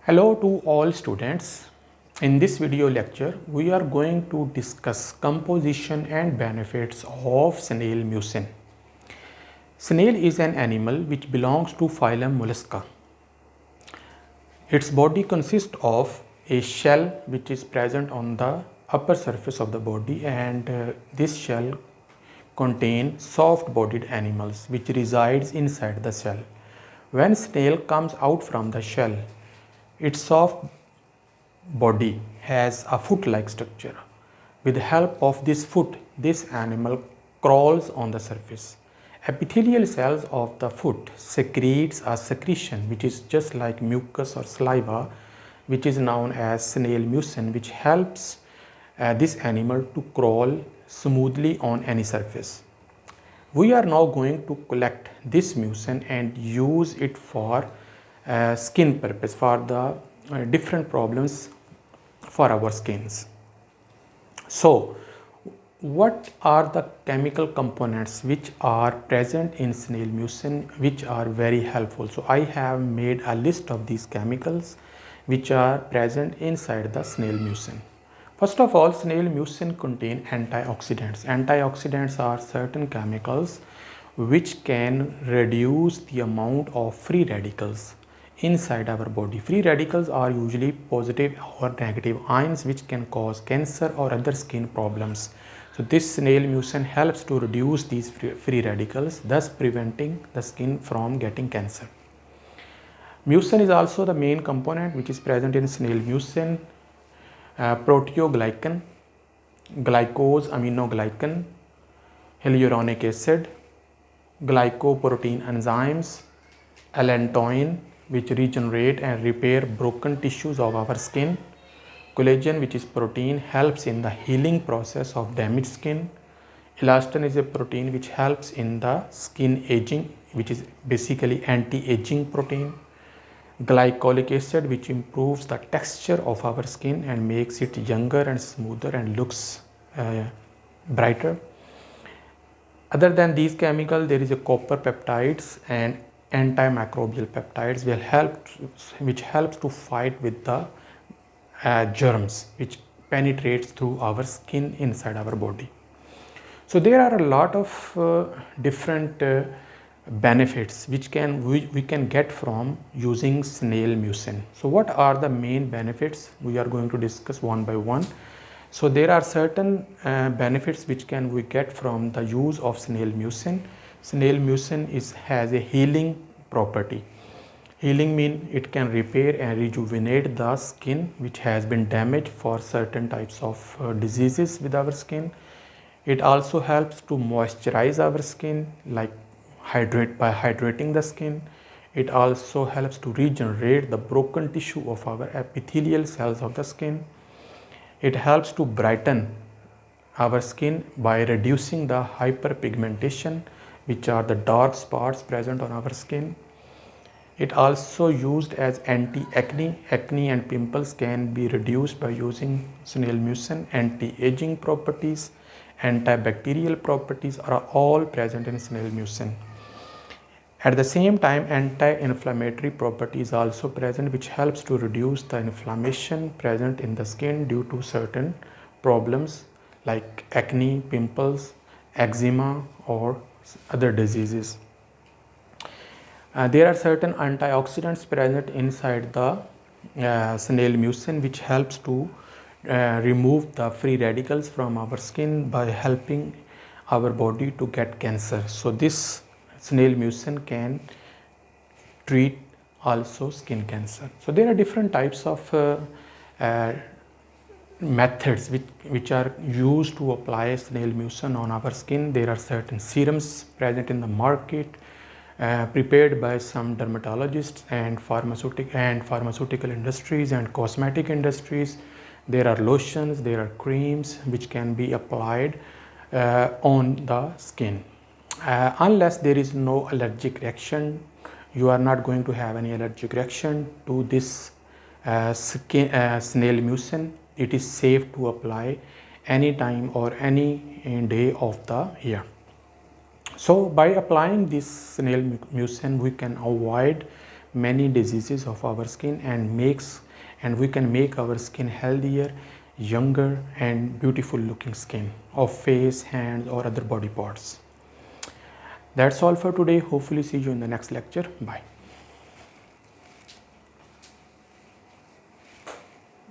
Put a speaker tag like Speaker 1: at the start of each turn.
Speaker 1: Hello to all students. In this video lecture, we are going to discuss composition and benefits of snail mucin. Snail is an animal which belongs to phylum Mollusca. Its body consists of a shell which is present on the upper surface of the body, and this shell contains soft-bodied animals which resides inside the shell. When snail comes out from the shell, its soft body has a foot-like structure. With the help of this foot, this animal crawls on the surface. Epithelial cells of the foot secretes a secretion which is just like mucus or saliva, which is known as snail mucin, which helps this animal to crawl smoothly on any surface. We are now going to collect this mucin and use it for skin purpose, for the different problems for our skins. So, what are the chemical components which are present in snail mucin which are very helpful? So, I have made a list of these chemicals which are present inside the snail mucin. First of all, snail mucin contain antioxidants. Antioxidants are certain chemicals which can reduce the amount of free radicals inside our body. Free radicals are usually positive or negative ions which can cause cancer or other skin problems. So this snail mucin helps to reduce these free radicals, thus preventing the skin from getting cancer. Mucin is also the main component which is present in snail mucin. Proteoglycan, glycose aminoglycan, hyaluronic acid, glycoprotein enzymes, allantoin, which regenerate and repair broken tissues of our skin. Collagen, which is protein, helps in the healing process of damaged skin. Elastin is a protein which helps in the skin aging, which is basically anti-aging protein. Glycolic acid, which improves the texture of our skin and makes it younger and smoother and looks brighter. Other than these chemicals, there is a copper peptides and antimicrobial peptides which helps to fight with the germs which penetrates through our skin inside our body. So there are a lot of different benefits which we can get from using snail mucin. So what are the main benefits? We are going to discuss one by one. So there are certain benefits which we get from the use of snail mucin. Snail mucin has a healing property. Healing means it can repair and rejuvenate the skin which has been damaged for certain types of diseases with our skin. It also helps to moisturize our skin, like by hydrating the skin. It also helps to regenerate the broken tissue of our epithelial cells of the skin. It helps to brighten our skin by reducing the hyperpigmentation, which are the dark spots present on our skin. It also used as anti-acne. Acne and pimples can be reduced by using snail mucin. Anti-aging properties, antibacterial properties are all present in snail mucin. At the same time, anti-inflammatory property is also present, which helps to reduce the inflammation present in the skin due to certain problems like acne, pimples, eczema, or other diseases. There are certain antioxidants present inside the snail mucin which helps to remove the free radicals from our skin by helping our body to get cancer. So this snail mucin can treat also skin cancer. So there are different types of methods which are used to apply snail mucin on our skin. There are certain serums present in the market prepared by some dermatologists and pharmaceutical industries and cosmetic industries. There are lotions, there are creams which can be applied on the skin. Unless there is no allergic reaction, you are not going to have any allergic reaction to this snail mucin. It is safe to apply any time or any day of the year. So by applying this snail mucin, we can avoid many diseases of our skin and we can make our skin healthier, younger and beautiful looking skin of face, hands or other body parts. That's all for today. Hopefully see you in the next lecture. Bye.